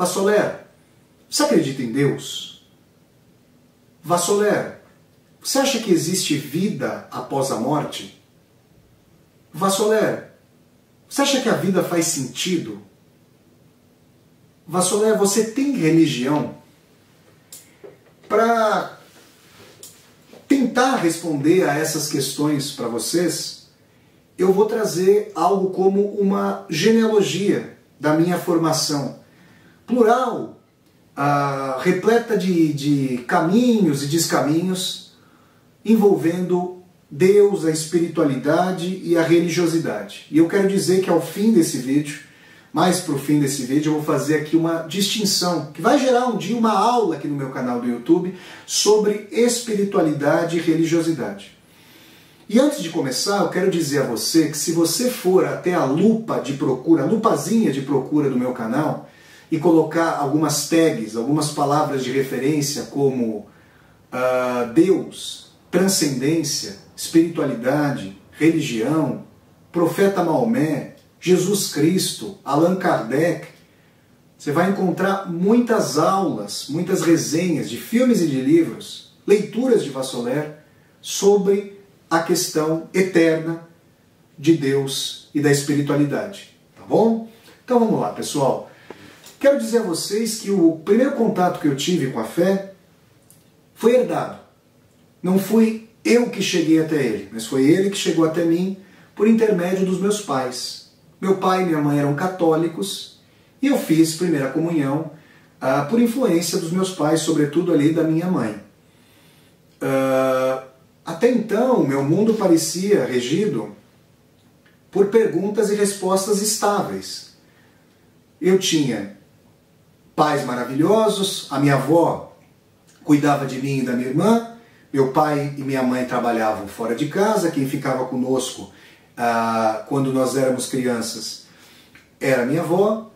Vassoler, você acredita em Deus? Vassoler, você acha que existe vida após a morte? Vassoler, você acha que a vida faz sentido? Vassoler, você tem religião? Para tentar responder a essas questões para vocês, eu vou trazer algo como uma genealogia da minha formação. Plural, repleta de caminhos e descaminhos, envolvendo Deus, a espiritualidade e a religiosidade. E eu quero dizer que ao fim desse vídeo, mais para o fim desse vídeo, eu vou fazer aqui uma distinção, que vai gerar um dia uma aula aqui no meu canal do YouTube sobre espiritualidade e religiosidade. E antes de começar, eu quero dizer a você que se você for até a lupa de procura, a lupazinha de procura do meu canal, e colocar algumas tags, algumas palavras de referência como Deus, transcendência, espiritualidade, religião, profeta Maomé, Jesus Cristo, Allan Kardec, você vai encontrar muitas aulas, muitas resenhas de filmes e de livros, leituras de Vassoler sobre a questão eterna de Deus e da espiritualidade. Tá bom? Então vamos lá, pessoal. Quero dizer a vocês que o primeiro contato que eu tive com a fé foi herdado. Não fui eu que cheguei até ele, mas foi ele que chegou até mim por intermédio dos meus pais. Meu pai e minha mãe eram católicos e eu fiz primeira comunhão por influência dos meus pais, sobretudo ali da minha mãe. Até então, meu mundo parecia regido por perguntas e respostas estáveis. Eu tinha pais maravilhosos, a minha avó cuidava de mim e da minha irmã, meu pai e minha mãe trabalhavam fora de casa, quem ficava conosco quando nós éramos crianças era minha avó,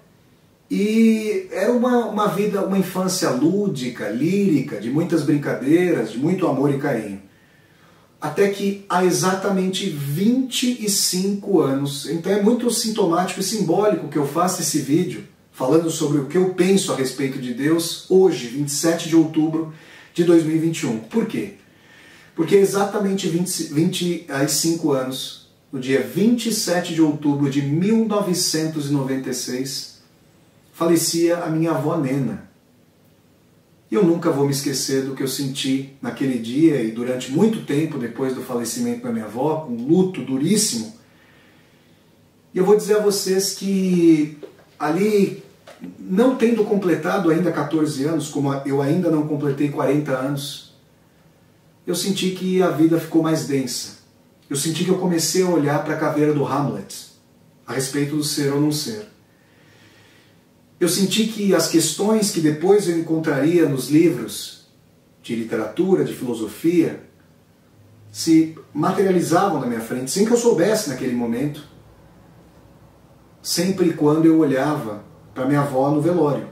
e era uma vida, uma infância lúdica, lírica, de muitas brincadeiras, de muito amor e carinho. Até que há exatamente 25 anos, então é muito sintomático e simbólico que eu faça esse vídeo falando sobre o que eu penso a respeito de Deus hoje, 27 de outubro de 2021. Por quê? Porque exatamente 25 anos, no dia 27 de outubro de 1996, falecia a minha avó Nena. E eu nunca vou me esquecer do que eu senti naquele dia e durante muito tempo depois do falecimento da minha avó, com um luto duríssimo. E eu vou dizer a vocês que ali, não tendo completado ainda 14 anos, como eu ainda não completei 40 anos, eu senti que a vida ficou mais densa. Eu senti que eu comecei a olhar para a caveira do Hamlet, a respeito do ser ou não ser. Eu senti que as questões que depois eu encontraria nos livros de literatura, de filosofia, se materializavam na minha frente, sem que eu soubesse naquele momento, sempre e quando eu olhava para minha avó no velório.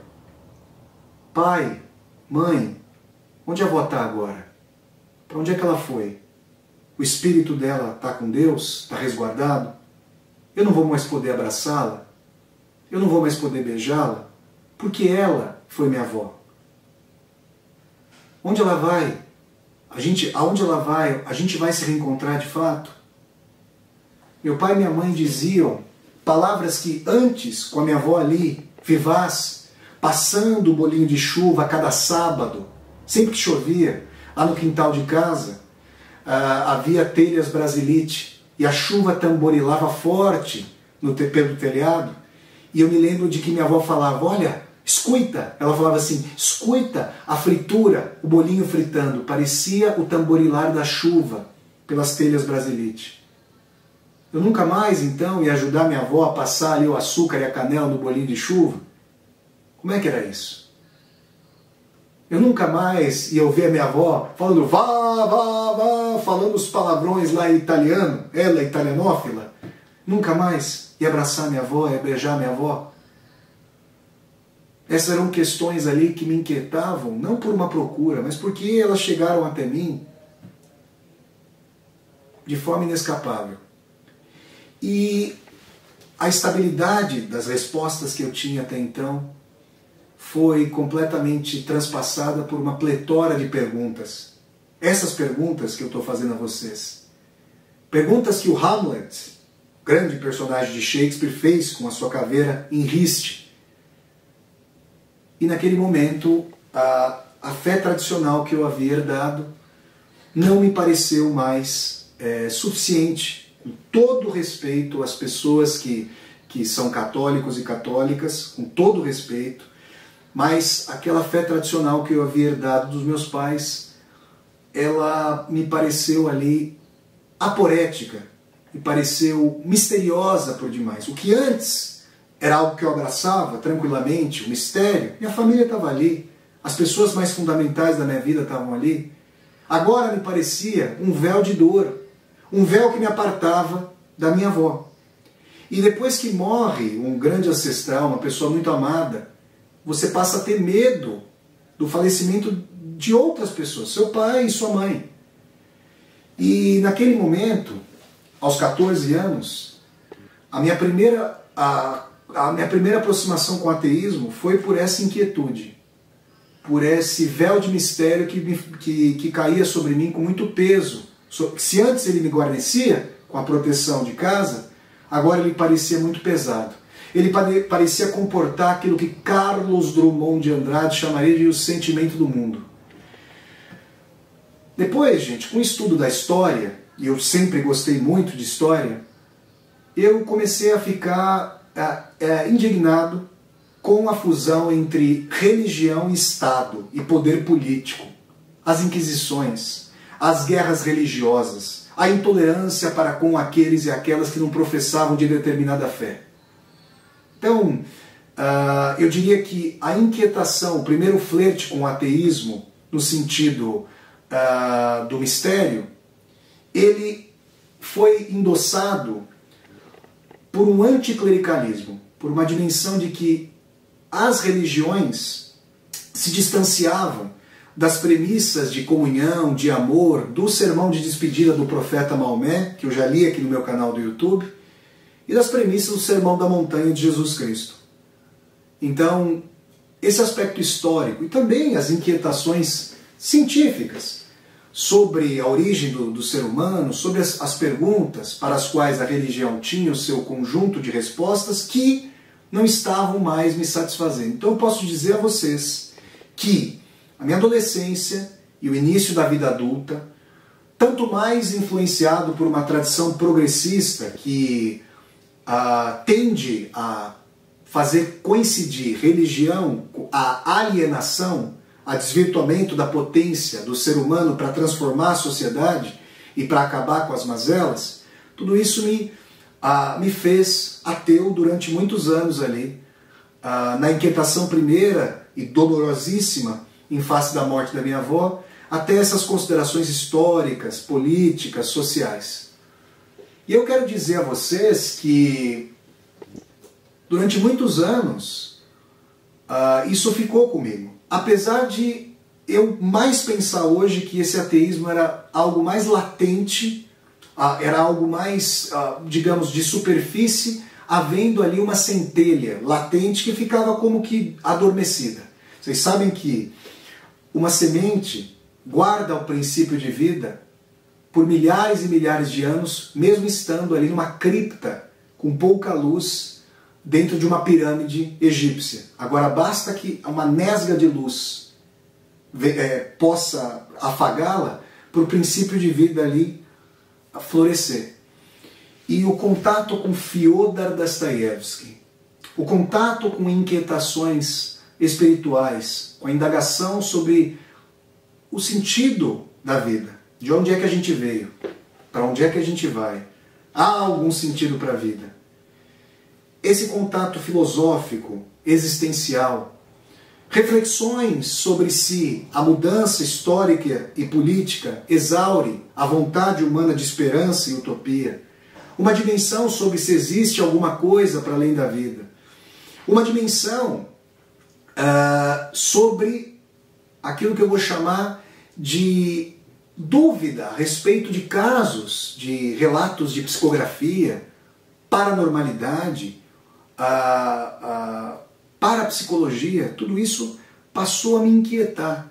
Pai, mãe, onde a avó está agora? Para onde é que ela foi? O espírito dela está com Deus? Está resguardado? Eu não vou mais poder abraçá-la? Eu não vou mais poder beijá-la? Porque ela foi minha avó. Onde ela vai? Aonde ela vai? A gente vai se reencontrar de fato? Meu pai e minha mãe diziam palavras que antes, com a minha avó ali, vivaz, passando o bolinho de chuva a cada sábado, sempre que chovia, lá no quintal de casa, havia telhas brasilite e a chuva tamborilava forte pelo telhado. E eu me lembro de que minha avó falava, olha, escuta, ela falava assim, escuta a fritura, o bolinho fritando, parecia o tamborilar da chuva pelas telhas brasilite. Eu nunca mais, então, ia ajudar minha avó a passar ali o açúcar e a canela no bolinho de chuva? Como é que era isso? Eu nunca mais ia ouvir a minha avó falando vá, vá, vá, falando os palavrões lá em italiano, ela é italianófila. Nunca mais ia abraçar minha avó, ia beijar minha avó. Essas eram questões ali que me inquietavam, não por uma procura, mas porque elas chegaram até mim de forma inescapável. E a estabilidade das respostas que eu tinha até então foi completamente transpassada por uma pletora de perguntas. Essas perguntas que eu estou fazendo a vocês. Perguntas que o Hamlet, grande personagem de Shakespeare, fez com a sua caveira em riste. E naquele momento, a fé tradicional que eu havia herdado não me pareceu mais suficiente, com todo respeito às pessoas que são católicos e católicas, com todo respeito, mas aquela fé tradicional que eu havia herdado dos meus pais, ela me pareceu ali aporética, me pareceu misteriosa por demais. O que antes era algo que eu abraçava tranquilamente, o mistério, minha família estava ali, as pessoas mais fundamentais da minha vida estavam ali, agora me parecia um véu de dor, um véu que me apartava da minha avó. E depois que morre um grande ancestral, uma pessoa muito amada, você passa a ter medo do falecimento de outras pessoas, seu pai e sua mãe. E naquele momento, aos 14 anos, a minha primeira aproximação com o ateísmo foi por essa inquietude, por esse véu de mistério que caía sobre mim com muito peso. Se antes ele me guarnecia com a proteção de casa, agora ele parecia muito pesado. Ele parecia comportar aquilo que Carlos Drummond de Andrade chamaria de o sentimento do mundo. Depois, gente, com o estudo da história, e eu sempre gostei muito de história, eu comecei a ficar indignado com a fusão entre religião e Estado e poder político, as inquisições, as guerras religiosas, a intolerância para com aqueles e aquelas que não professavam de determinada fé. Então, eu diria que a inquietação, o primeiro flerte com o ateísmo, no sentido do mistério, ele foi endossado por um anticlericalismo, por uma dimensão de que as religiões se distanciavam das premissas de comunhão, de amor, do sermão de despedida do profeta Maomé, que eu já li aqui no meu canal do YouTube, e das premissas do Sermão da Montanha de Jesus Cristo. Então, esse aspecto histórico e também as inquietações científicas sobre a origem do ser humano, sobre as perguntas para as quais a religião tinha o seu conjunto de respostas que não estavam mais me satisfazendo. Então eu posso dizer a vocês que a minha adolescência e o início da vida adulta, tanto mais influenciado por uma tradição progressista que tende a fazer coincidir religião, a alienação, a desvirtuamento da potência do ser humano para transformar a sociedade e para acabar com as mazelas, tudo isso me fez ateu durante muitos anos ali, na inquietação primeira e dolorosíssima em face da morte da minha avó, até essas considerações históricas, políticas, sociais. E eu quero dizer a vocês que durante muitos anos isso ficou comigo. Apesar de eu mais pensar hoje que esse ateísmo era algo mais latente, era algo mais, digamos, de superfície, havendo ali uma centelha latente que ficava como que adormecida. Vocês sabem que uma semente guarda o princípio de vida por milhares e milhares de anos, mesmo estando ali numa cripta com pouca luz dentro de uma pirâmide egípcia. Agora basta que uma nesga de luz possa afagá-la para o princípio de vida ali florescer. E o contato com Fyodor Dostoiévski, o contato com inquietações espirituais, com a indagação sobre o sentido da vida, de onde é que a gente veio, para onde é que a gente vai, há algum sentido para a vida. Esse contato filosófico, existencial, reflexões sobre se a mudança histórica e política exaure a vontade humana de esperança e utopia, uma dimensão sobre se existe alguma coisa para além da vida, uma dimensão sobre aquilo que eu vou chamar de dúvida a respeito de casos, de relatos de psicografia, paranormalidade, parapsicologia, tudo isso passou a me inquietar.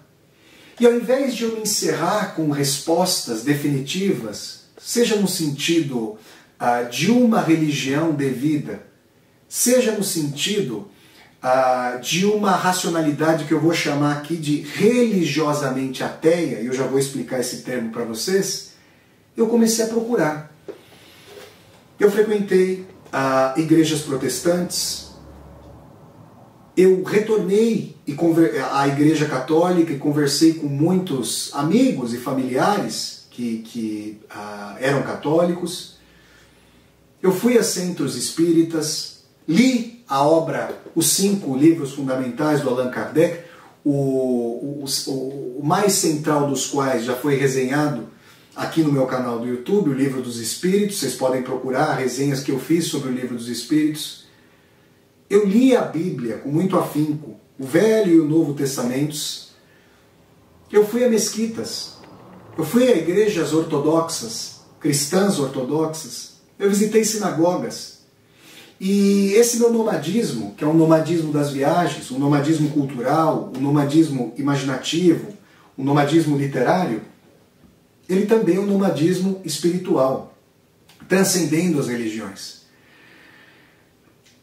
E ao invés de eu me encerrar com respostas definitivas, seja no sentido de uma religião devida, seja no sentido de uma racionalidade que eu vou chamar aqui de religiosamente ateia, e eu já vou explicar esse termo para vocês, eu comecei a procurar. Eu frequentei igrejas protestantes, eu retornei à igreja católica e conversei com muitos amigos e familiares que eram católicos. Eu fui a centros espíritas, li a obra, os 5 livros fundamentais do Allan Kardec, o mais central dos quais já foi resenhado aqui no meu canal do YouTube, o Livro dos Espíritos. Vocês podem procurar resenhas que eu fiz sobre o Livro dos Espíritos. Eu li a Bíblia com muito afinco, o Velho e o Novo Testamentos. Eu fui a mesquitas, eu fui a igrejas ortodoxas, cristãs ortodoxas, eu visitei sinagogas. E esse meu nomadismo, que é um nomadismo das viagens, um nomadismo cultural, um nomadismo imaginativo, um nomadismo literário, ele também é um nomadismo espiritual, transcendendo as religiões.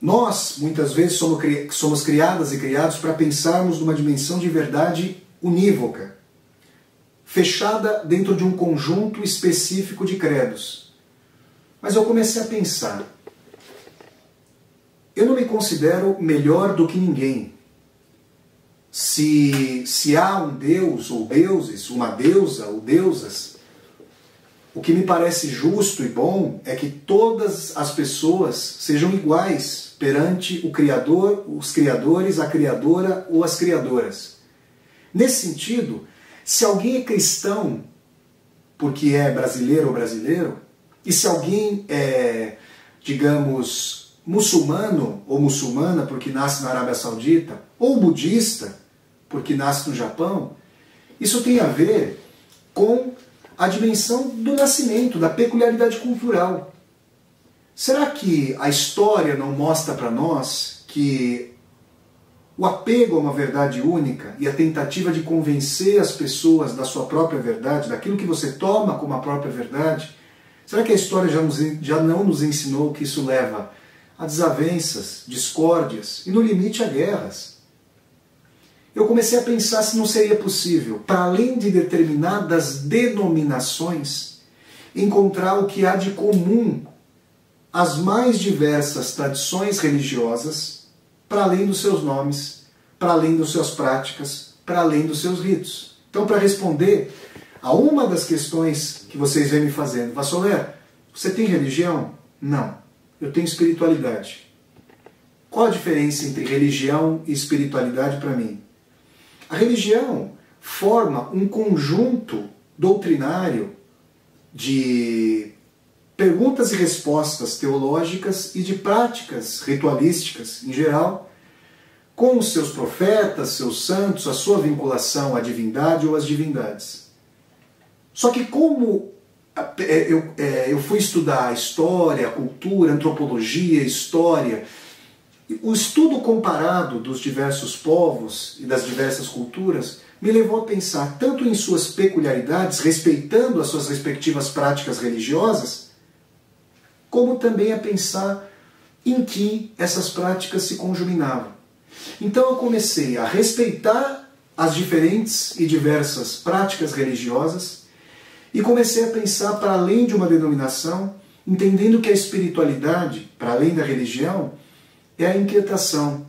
Nós, muitas vezes, somos criadas e criados para pensarmos numa dimensão de verdade unívoca, fechada dentro de um conjunto específico de credos. Mas eu comecei a pensar, eu não me considero melhor do que ninguém. Se há um Deus ou deuses, uma deusa ou deusas, o que me parece justo e bom é que todas as pessoas sejam iguais perante o Criador, os criadores, a Criadora ou as criadoras. Nesse sentido, se alguém é cristão porque é brasileiro ou brasileiro, e se alguém é, digamos, muçulmano ou muçulmana porque nasce na Arábia Saudita, ou budista porque nasce no Japão, isso tem a ver com a dimensão do nascimento, da peculiaridade cultural. Será que a história não mostra para nós que o apego a uma verdade única e a tentativa de convencer as pessoas da sua própria verdade, daquilo que você toma como a própria verdade, será que a história já não nos ensinou que isso leva a desavenças, discórdias e, no limite, a guerras? Eu comecei a pensar se não seria possível, para além de determinadas denominações, encontrar o que há de comum às mais diversas tradições religiosas, para além dos seus nomes, para além das suas práticas, para além dos seus ritos. Então, para responder a uma das questões que vocês vêm me fazendo, Vassoler, você tem religião? Não, eu tenho espiritualidade. Qual a diferença entre religião e espiritualidade para mim? A religião forma um conjunto doutrinário de perguntas e respostas teológicas e de práticas ritualísticas, em geral, com os seus profetas, seus santos, a sua vinculação à divindade ou às divindades. Só que como eu fui estudar a história, a cultura, a antropologia, a história, o estudo comparado dos diversos povos e das diversas culturas me levou a pensar tanto em suas peculiaridades, respeitando as suas respectivas práticas religiosas, como também a pensar em que essas práticas se conjuminavam. Então eu comecei a respeitar as diferentes e diversas práticas religiosas e comecei a pensar para além de uma denominação, entendendo que a espiritualidade, para além da religião, é a inquietação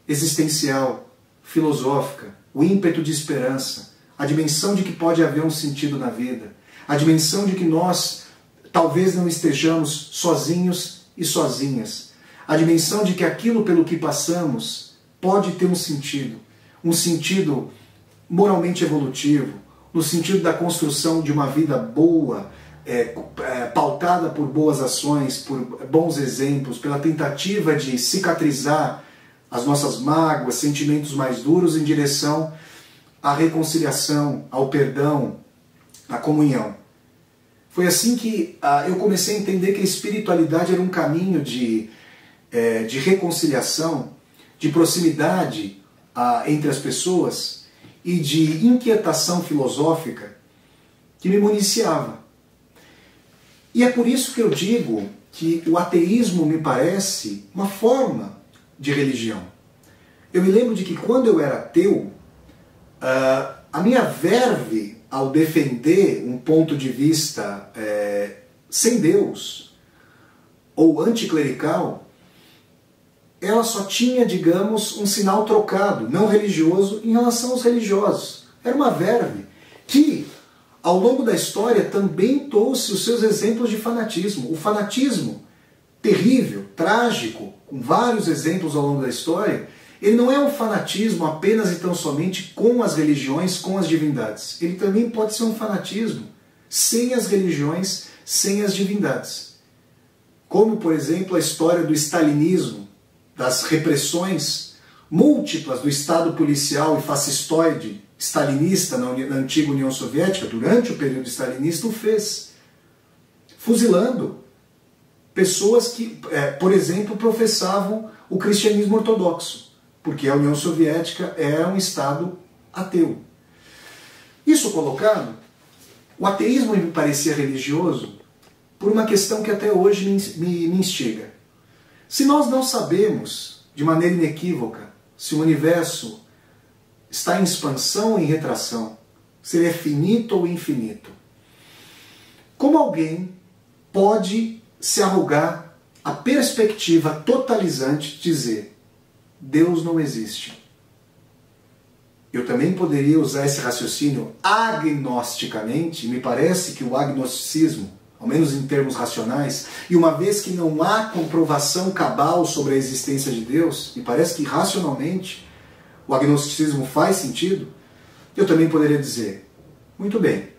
existencial, filosófica, o ímpeto de esperança, a dimensão de que pode haver um sentido na vida, a dimensão de que nós talvez não estejamos sozinhos e sozinhas, a dimensão de que aquilo pelo que passamos pode ter um sentido moralmente evolutivo, no sentido da construção de uma vida boa, pautada por boas ações, por bons exemplos, pela tentativa de cicatrizar as nossas mágoas, sentimentos mais duros em direção à reconciliação, ao perdão, à comunhão. Foi assim que eu comecei a entender que a espiritualidade era um caminho de reconciliação, de proximidade entre as pessoas e de inquietação filosófica que me municiava. E é por isso que eu digo que o ateísmo me parece uma forma de religião. Eu me lembro de que quando eu era ateu, a minha verve ao defender um ponto de vista sem Deus ou anticlerical, ela só tinha, digamos, um sinal trocado, não religioso, em relação aos religiosos. Era uma verve que, ao longo da história, também trouxe os seus exemplos de fanatismo. O fanatismo terrível, trágico, com vários exemplos ao longo da história, ele não é um fanatismo apenas e tão somente com as religiões, com as divindades. Ele também pode ser um fanatismo sem as religiões, sem as divindades. Como, por exemplo, a história do stalinismo, das repressões múltiplas do Estado policial e fascistoide stalinista na antiga União Soviética, durante o período stalinista, o fez. Fuzilando pessoas que, por exemplo, professavam o cristianismo ortodoxo, porque a União Soviética era um Estado ateu. Isso colocado, o ateísmo me parecia religioso por uma questão que até hoje me instiga. Se nós não sabemos, de maneira inequívoca, se o universo está em expansão ou em retração, se ele é finito ou infinito, como alguém pode se arrogar a perspectiva totalizante de dizer Deus não existe? Eu também poderia usar esse raciocínio agnosticamente. Me parece que o agnosticismo, ao menos em termos racionais, e uma vez que não há comprovação cabal sobre a existência de Deus, me parece que racionalmente o agnosticismo faz sentido, eu também poderia dizer, muito bem,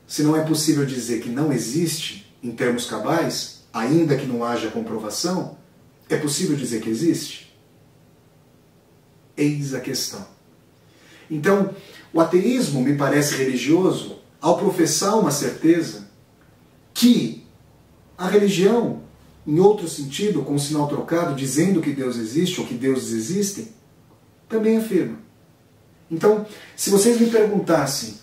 se não é possível dizer que não existe em termos cabais, ainda que não haja comprovação, é possível dizer que existe? Eis a questão. Então, o ateísmo me parece religioso ao professar uma certeza que a religião, em outro sentido, com o sinal trocado, dizendo que Deus existe ou que deuses existem, também afirma. Então, se vocês me perguntassem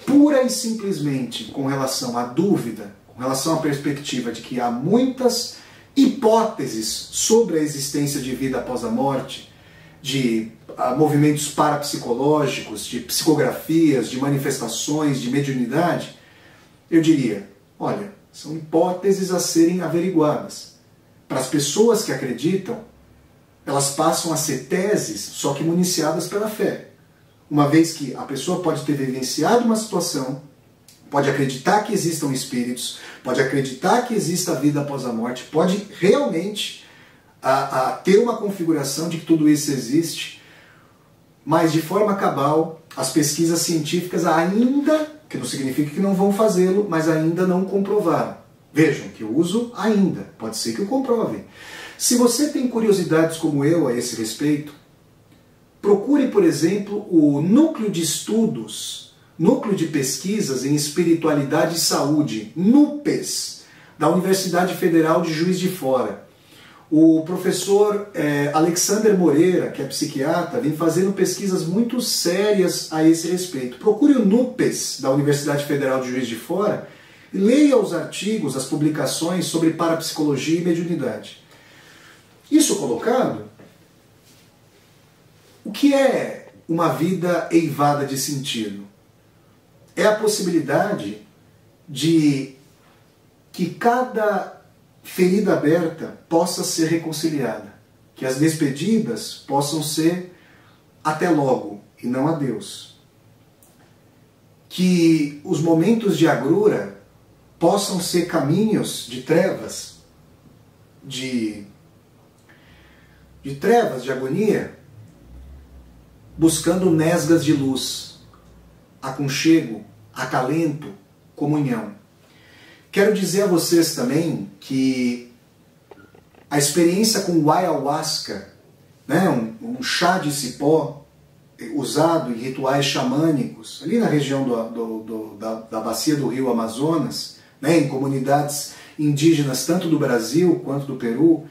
pura e simplesmente com relação à dúvida, com relação à perspectiva de que há muitas hipóteses sobre a existência de vida após a morte, de movimentos parapsicológicos, de psicografias, de manifestações, de mediunidade, eu diria, olha, são hipóteses a serem averiguadas. Para as pessoas que acreditam, elas passam a ser teses, só que municiadas pela fé. Uma vez que a pessoa pode ter vivenciado uma situação, pode acreditar que existam espíritos, pode acreditar que exista vida após a morte, pode realmente ter uma configuração de que tudo isso existe, mas de forma cabal, as pesquisas científicas ainda, que não significa que não vão fazê-lo, mas ainda não comprovaram. Vejam que eu uso ainda, pode ser que o comprovem. Se você tem curiosidades como eu a esse respeito, procure, por exemplo, o Núcleo de Estudos, Núcleo de Pesquisas em Espiritualidade e Saúde, NUPES, da Universidade Federal de Juiz de Fora. O professor Alexander Moreira, que é psiquiatra, vem fazendo pesquisas muito sérias a esse respeito. Procure o NUPES, da Universidade Federal de Juiz de Fora, e leia os artigos, as publicações sobre parapsicologia e mediunidade. Isso colocado, o que é uma vida eivada de sentido? É a possibilidade de que cada ferida aberta possa ser reconciliada, que as despedidas possam ser até logo e não adeus, que os momentos de agrura possam ser caminhos de trevas, de trevas, de agonia, buscando nesgas de luz, aconchego, acalento, comunhão. Quero dizer a vocês também que a experiência com o ayahuasca, né, um chá de cipó usado em rituais xamânicos, ali na região da bacia do rio Amazonas, né, em comunidades indígenas tanto do Brasil quanto do Peru,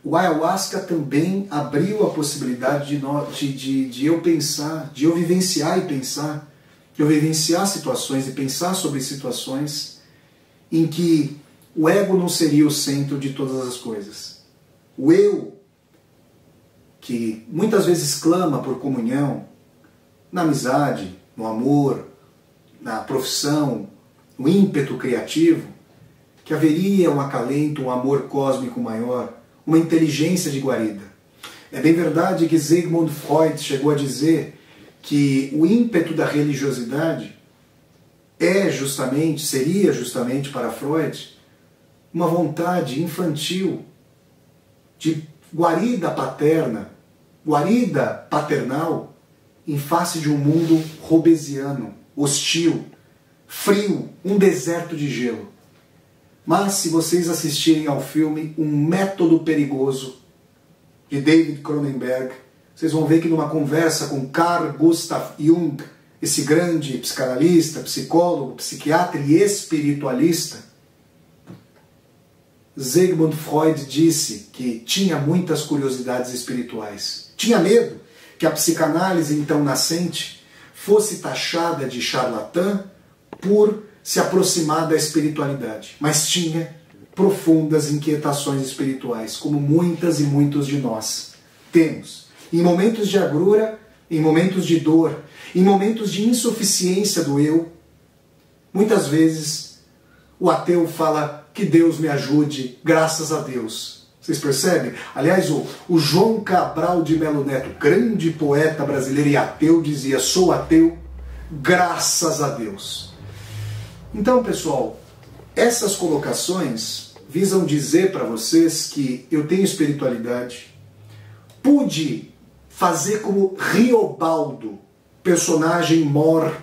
o ayahuasca também abriu a possibilidade de eu pensar, de eu vivenciar e pensar, de eu vivenciar situações e pensar sobre situações em que o ego não seria o centro de todas as coisas. O eu, que muitas vezes clama por comunhão, na amizade, no amor, na profissão, no ímpeto criativo, que haveria um acalento, um amor cósmico maior, uma inteligência de guarida. É bem verdade que Sigmund Freud chegou a dizer que o ímpeto da religiosidade seria justamente para Freud, uma vontade infantil de guarida paterna, guarida paternal, em face de um mundo robesiano, hostil, frio, um deserto de gelo. Mas se vocês assistirem ao filme Um Método Perigoso, de David Cronenberg, vocês vão ver que numa conversa com Carl Gustav Jung, esse grande psicanalista, psicólogo, psiquiatra e espiritualista, Sigmund Freud disse que tinha muitas curiosidades espirituais. Tinha medo que a psicanálise então nascente fosse taxada de charlatã por se aproximar da espiritualidade, mas tinha profundas inquietações espirituais, como muitas e muitos de nós temos. Em momentos de agrura, em momentos de dor, em momentos de insuficiência do eu, muitas vezes o ateu fala que Deus me ajude, graças a Deus. Vocês percebem? Aliás, o João Cabral de Melo Neto, grande poeta brasileiro e ateu, dizia: sou ateu, graças a Deus. Então, pessoal, essas colocações visam dizer para vocês que eu tenho espiritualidade, pude fazer como Riobaldo, personagem mor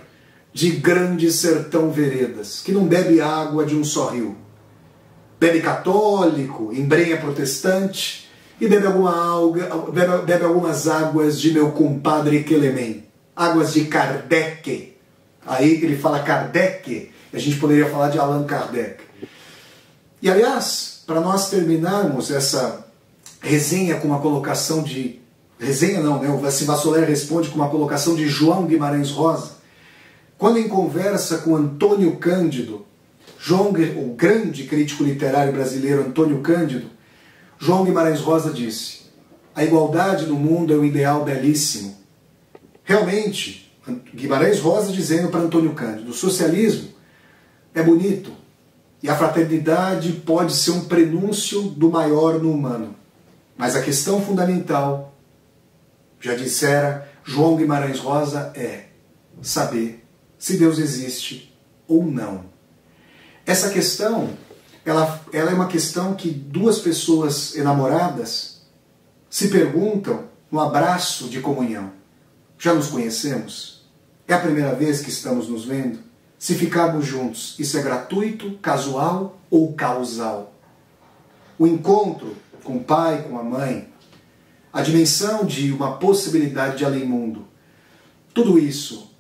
de Grande Sertão Veredas, que não bebe água de um só rio. Bebe católico, embrenha protestante e bebe algumas águas de meu compadre Quelemen, águas de Kardec. Aí ele fala Kardec, a gente poderia falar de Allan Kardec. E aliás, para nós terminarmos essa resenha com uma colocação de... Resenha não, né? O Vassilva Soler responde com uma colocação de João Guimarães Rosa. Quando em conversa com Antônio Cândido, o grande crítico literário brasileiro Antônio Cândido, João Guimarães Rosa disse: a igualdade no mundo é um ideal belíssimo. Realmente, Guimarães Rosa dizendo para Antônio Cândido, o socialismo é bonito e a fraternidade pode ser um prenúncio do maior no humano. Mas a questão fundamental, já dissera João Guimarães Rosa, é saber se Deus existe ou não. Essa questão, ela é uma questão que duas pessoas enamoradas se perguntam no abraço de comunhão. Já nos conhecemos? É a primeira vez que estamos nos vendo? Se ficarmos juntos, isso é gratuito, casual ou causal? O encontro com o pai, com a mãe, a dimensão de uma possibilidade de além-mundo, tudo isso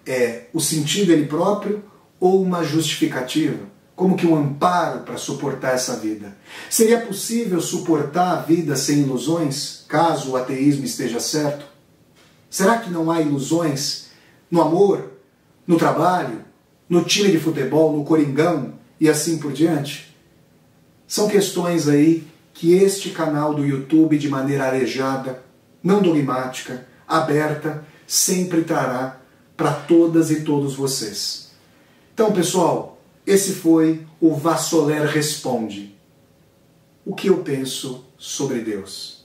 é o sentido ele próprio ou uma justificativa? Como que um amparo para suportar essa vida? Seria possível suportar a vida sem ilusões, caso o ateísmo esteja certo? Será que não há ilusões no amor, no trabalho, no time de futebol, no Coringão e assim por diante? São questões aí que este canal do YouTube, de maneira arejada, não dogmática, aberta, sempre trará para todas e todos vocês. Então, pessoal, esse foi o Vassoler Responde. O que eu penso sobre Deus?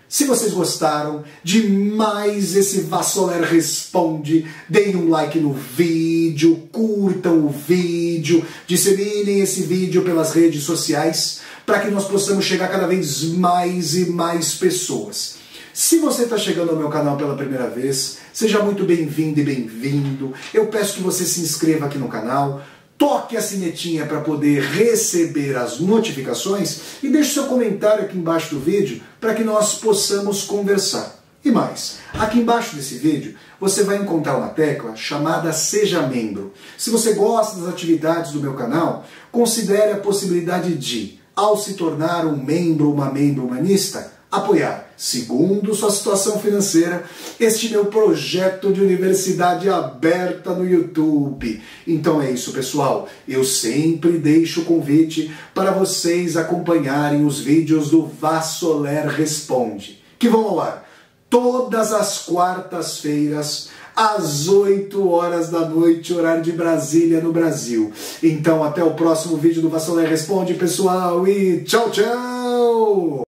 Se vocês gostaram de mais esse Vassoler Responde, deem um like no vídeo, curtam o vídeo, disseminem esse vídeo pelas redes sociais, para que nós possamos chegar cada vez mais e mais pessoas. Se você está chegando ao meu canal pela primeira vez, seja muito bem-vindo e bem-vindo. Eu peço que você se inscreva aqui no canal, toque a sinetinha para poder receber as notificações e deixe seu comentário aqui embaixo do vídeo para que nós possamos conversar. E mais, aqui embaixo desse vídeo você vai encontrar uma tecla chamada Seja Membro. Se você gosta das atividades do meu canal, considere a possibilidade de ao se tornar um membro ou uma membro humanista, apoiar, segundo sua situação financeira, este meu projeto de universidade aberta no YouTube. Então é isso, pessoal. Eu sempre deixo o convite para vocês acompanharem os vídeos do Vassoler Responde, que vão ao ar todas as quartas-feiras, às 8 horas da noite, horário de Brasília, no Brasil. Então, até o próximo vídeo do Vassoler Responde, pessoal, e tchau, tchau!